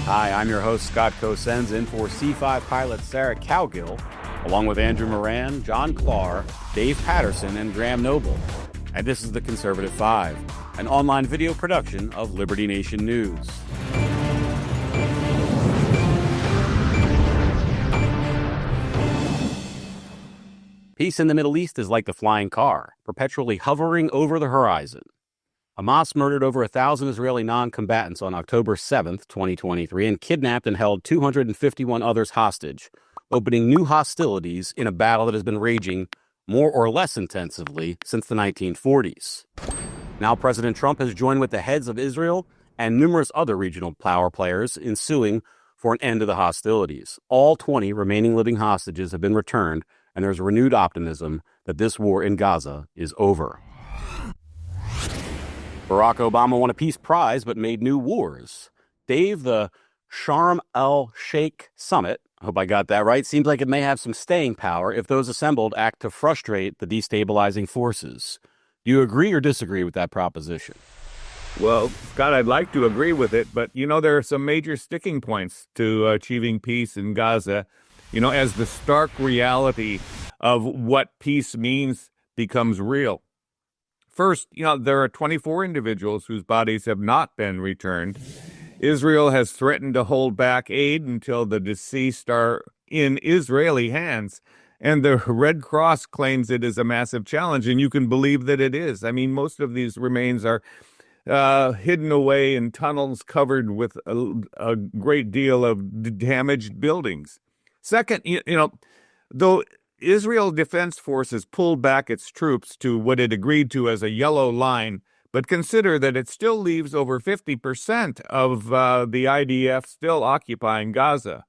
Hi, I'm your host, Scott Cosens, in for C5 pilot Sarah Cowgill, along with Andrew Moran, John Clark, Dave Patterson, and Graham Noble. And this is The Conservative 5, an online video production of Liberty Nation News. Peace in the Middle East is like the flying car, perpetually hovering over the horizon. Hamas murdered over 1,000 Israeli non-combatants on October 7th, 2023, and kidnapped and held 251 others hostage, opening new hostilities in a battle that has been raging more or less intensively since the 1940s. Now President Trump has joined with the heads of Israel and numerous other regional power players in suing for an end to the hostilities. All 20 remaining living hostages have been returned, and there's renewed optimism that this war in Gaza is over. Barack Obama won a peace prize but made new wars. Dave, the Sharm el-Sheikh summit, I hope I got that right, seems like it may have some staying power if those assembled act to frustrate the destabilizing forces. Do you agree or disagree with that proposition? Well, Scott, I'd like to agree with it, but, there are some major sticking points to achieving peace in Gaza, as the stark reality of what peace means becomes real. First, there are 24 individuals whose bodies have not been returned. Israel has threatened to hold back aid until the deceased are in Israeli hands. And the Red Cross claims it is a massive challenge, and you can believe that it is. I mean, most of these remains are hidden away in tunnels covered with a great deal of damaged buildings. Second, though Israel Defense Forces pulled back its troops to what it agreed to as a yellow line, but consider that it still leaves over 50% of the IDF still occupying Gaza.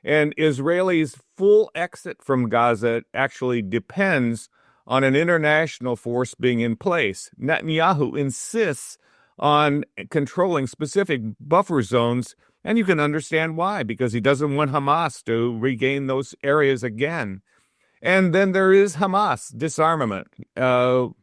And Israelis' full exit from Gaza actually depends on an international force being in place. Netanyahu insists on controlling specific buffer zones, and you can understand why, because he doesn't want Hamas to regain those areas again. And then there is Hamas disarmament. As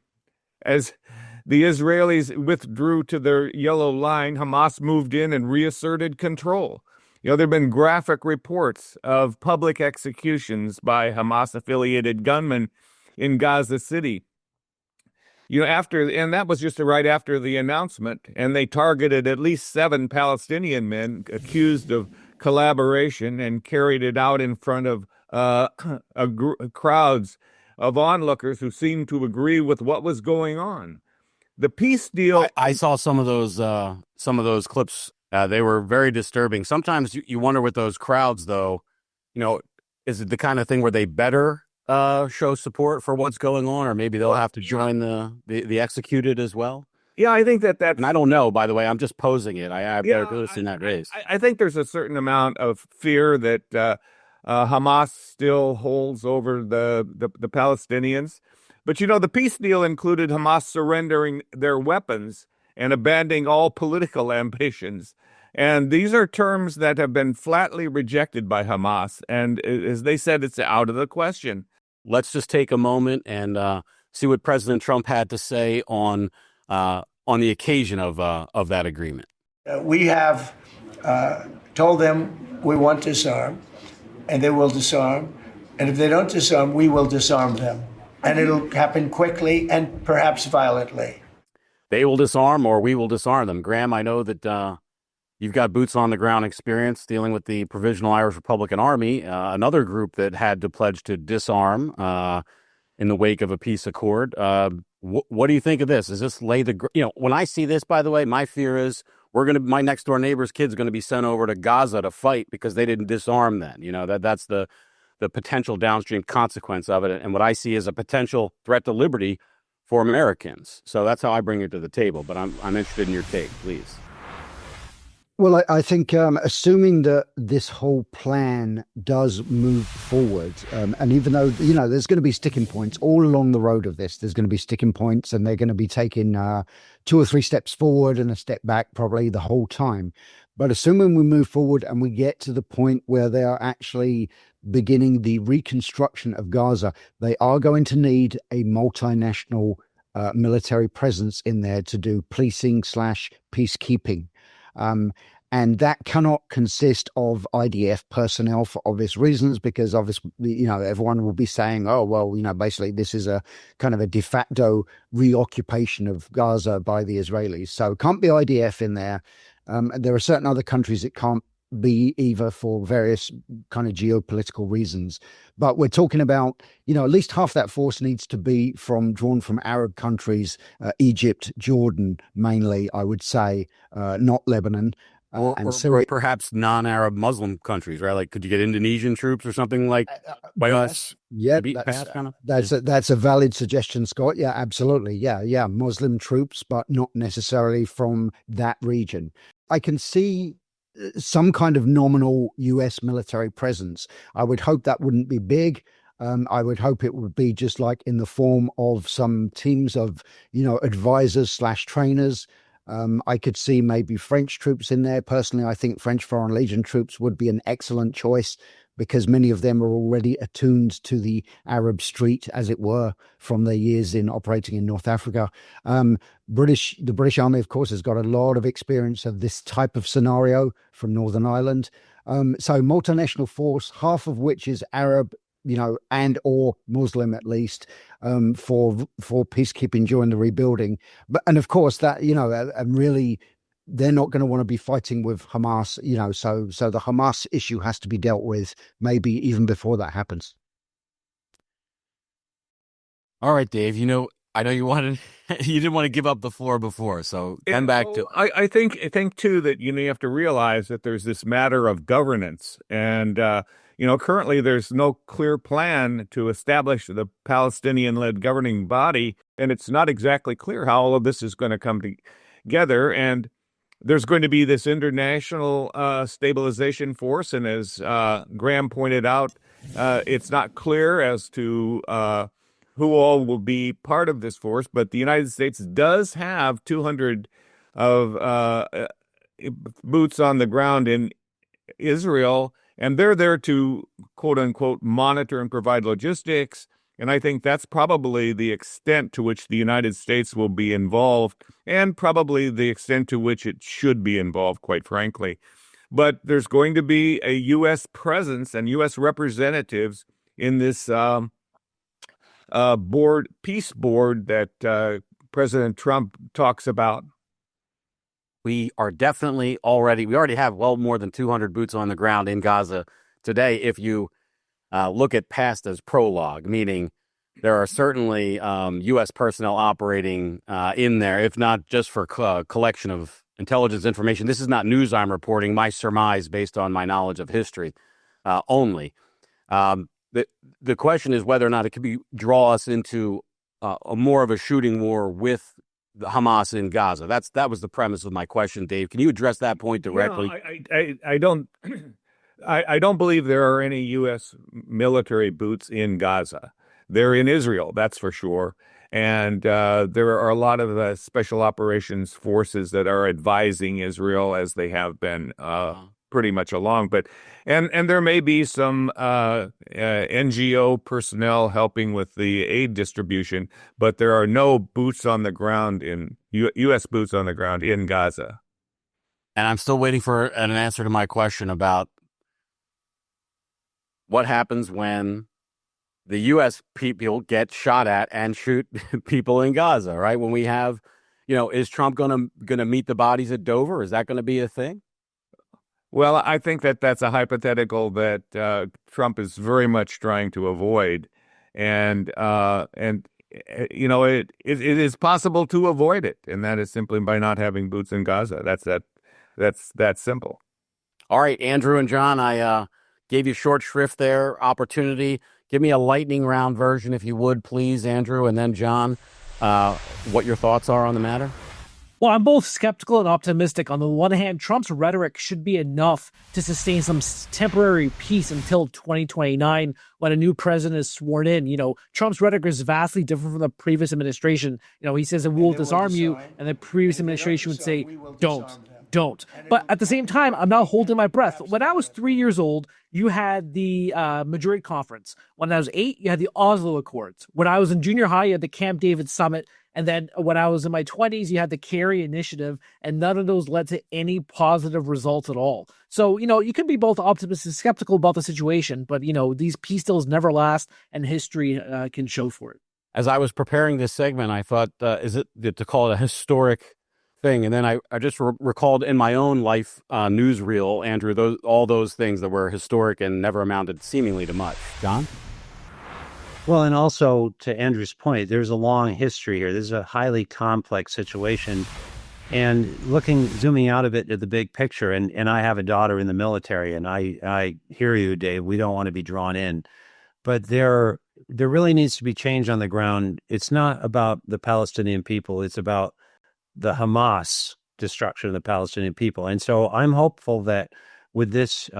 the Israelis withdrew to their yellow line, Hamas moved in and reasserted control. There have been graphic reports of public executions by Hamas-affiliated gunmen in Gaza City. And that was just right after the announcement, and they targeted at least 7 Palestinian men accused of collaboration and carried it out in front of crowds of onlookers who seemed to agree with what was going on. The peace deal. I saw some of those clips. They were very disturbing. Sometimes you wonder with those crowds, though, is it the kind of thing where they better show support for what's going on, or maybe they'll have to join the executed as well? Yeah, I think that. And I don't know, by the way, I'm just posing it. I better go in that race. I think there's a certain amount of fear that Hamas still holds over the Palestinians. But, the peace deal included Hamas surrendering their weapons and abandoning all political ambitions. And these are terms that have been flatly rejected by Hamas. And as they said, it's out of the question. Let's just take a moment and see what President Trump had to say on the occasion of that agreement. We have told them we want to disarm, and they will disarm. And if they don't disarm, we will disarm them. And it'll happen quickly and perhaps violently. They will disarm or we will disarm them. Graham, I know that you've got boots on the ground experience dealing with the Provisional Irish Republican Army, another group that had to pledge to disarm in the wake of a peace accord. What do you think of this? Is this when I see this, by the way, my fear is my next door neighbor's kid's going to be sent over to Gaza to fight because they didn't disarm then. That's the potential downstream consequence of it. And what I see is a potential threat to liberty for Americans. So that's how I bring it to the table. But I'm interested in your take, please. Well, I think assuming that this whole plan does move forward, and even though, there's going to be sticking points all along the road of this, there's going to be sticking points and they're going to be taking 2 or 3 steps forward and a step back probably the whole time. But assuming we move forward and we get to the point where they are actually beginning the reconstruction of Gaza, they are going to need a multinational military presence in there to do policing / peacekeeping. And that cannot consist of IDF personnel for obvious reasons, because obviously, everyone will be saying, oh, well, basically this is a kind of a de facto reoccupation of Gaza by the Israelis. So it can't be IDF in there. There are certain other countries it can't be either for various kind of geopolitical reasons. But we're talking about, at least half that force needs to be drawn from Arab countries, Egypt, Jordan, mainly, I would say, not Lebanon. Or perhaps non-Arab Muslim countries, right? Like, could you get Indonesian troops or something like by us? Yeah, that's a valid suggestion, Scott. Yeah, absolutely. Yeah, Muslim troops, but not necessarily from that region. I can see some kind of nominal US military presence. I would hope that wouldn't be big. I would hope it would be just like in the form of some teams of, advisors / trainers. I could see maybe French troops in there. Personally, I think French Foreign Legion troops would be an excellent choice, because many of them are already attuned to the Arab street, as it were, from their years in operating in North Africa. The British Army, of course, has got a lot of experience of this type of scenario from Northern Ireland. So multinational force, half of which is Arab, and or Muslim at least, for peacekeeping during the rebuilding. And of course that, and really, they're not going to want to be fighting with Hamas, so the Hamas issue has to be dealt with maybe even before that happens. All right, Dave, I know you didn't want to give up the floor before, so come back to. I think too that you have to realize that there's this matter of governance, and currently there's no clear plan to establish the Palestinian-led governing body, and it's not exactly clear how all of this is going to come together. And there's going to be this international stabilization force, and as Graham pointed out, it's not clear as to who all will be part of this force, but the United States does have 200 of boots on the ground in Israel, and they're there to, quote unquote, monitor and provide logistics. And I think that's probably the extent to which the United States will be involved, and probably the extent to which it should be involved, quite frankly. But there's going to be a U.S. presence and U.S. representatives in this peace board that President Trump talks about. We already have well more than 200 boots on the ground in Gaza today. If you look at past as prologue, meaning there are certainly U.S. personnel operating in there, if not just for collection of intelligence information. This is not news I'm reporting, my surmise based on my knowledge of history only. The question is whether or not it could draw us into a more of a shooting war with the Hamas in Gaza. That was the premise of my question, Dave. Can you address that point directly? I don't believe there are any U.S. military boots in Gaza. They're in Israel, that's for sure. And there are a lot of special operations forces that are advising Israel, as they have been pretty much along. But and there may be some NGO personnel helping with the aid distribution, but there are no boots on the ground U.S. boots on the ground in Gaza. And I'm still waiting for an answer to my question about what happens when the U.S. people get shot at and shoot people in Gaza, right? When we have, is Trump going to meet the bodies at Dover? Is that going to be a thing? Well, I think that's a hypothetical that Trump is very much trying to avoid, and it is possible to avoid it, and that is simply by not having boots in Gaza. That's that simple. All right, Andrew and John, I gave you short shrift there, opportunity. Give me a lightning round version, if you would, please, Andrew, and then John, what your thoughts are on the matter. Well, I'm both skeptical and optimistic. On the one hand, Trump's rhetoric should be enough to sustain some temporary peace until 2029 when a new president is sworn in. Trump's rhetoric is vastly different from the previous administration. He says that we'll disarm you, and the previous administration would say, don't. don't. But at the same time, I'm not holding my breath. When I was 3 years old, you had the Madrid Conference. When I was 8, you had the Oslo Accords. When I was in junior high, you had the Camp David Summit. And then when I was in my 20s, you had the Kerry Initiative, and none of those led to any positive results at all. So, you can be both optimistic and skeptical about the situation, but, these peace deals never last, and history can show for it. As I was preparing this segment, I thought, is it to call it a historic thing? And then I just recalled in my own life newsreel, Andrew, all those things that were historic and never amounted seemingly to much. John? Well, and also to Andrew's point, there's a long history here. This is a highly complex situation. And zooming out of it to the big picture, and I have a daughter in the military, and I hear you, Dave, we don't want to be drawn in. But there really needs to be change on the ground. It's not about the Palestinian people. It's about the Hamas destruction of the Palestinian people. And so I'm hopeful that with this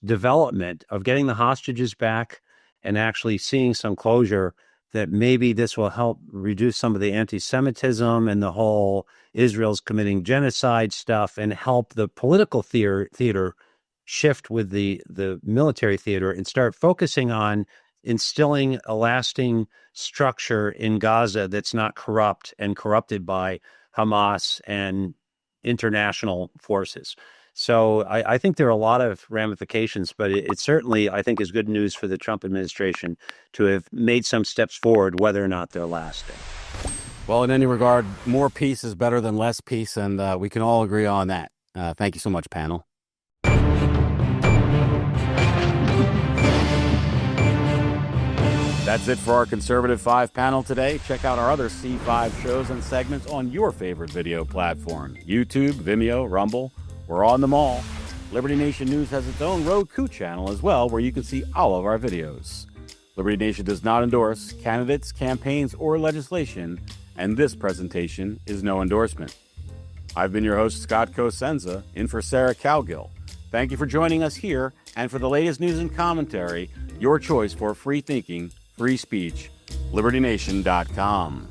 development of getting the hostages back and actually seeing some closure, that maybe this will help reduce some of the anti-Semitism and the whole Israel's committing genocide stuff, and help the political theater shift with the military theater and start focusing on instilling a lasting structure in Gaza that's not corrupt and corrupted by Hamas and international forces. So I think there are a lot of ramifications, but it certainly, I think, is good news for the Trump administration to have made some steps forward, whether or not they're lasting. Well, in any regard, more peace is better than less peace, and we can all agree on that. Thank you so much, panel. That's it for our Conservative 5 panel today. Check out our other C5 shows and segments on your favorite video platform: YouTube, Vimeo, Rumble. We're on them all. Liberty Nation News has its own Roku channel as well, where you can see all of our videos. Liberty Nation does not endorse candidates, campaigns, or legislation, and this presentation is no endorsement. I've been your host, Scott Cosenza, in for Sarah Cowgill. Thank you for joining us here, and for the latest news and commentary, your choice for free thinking, free speech, libertynation.com.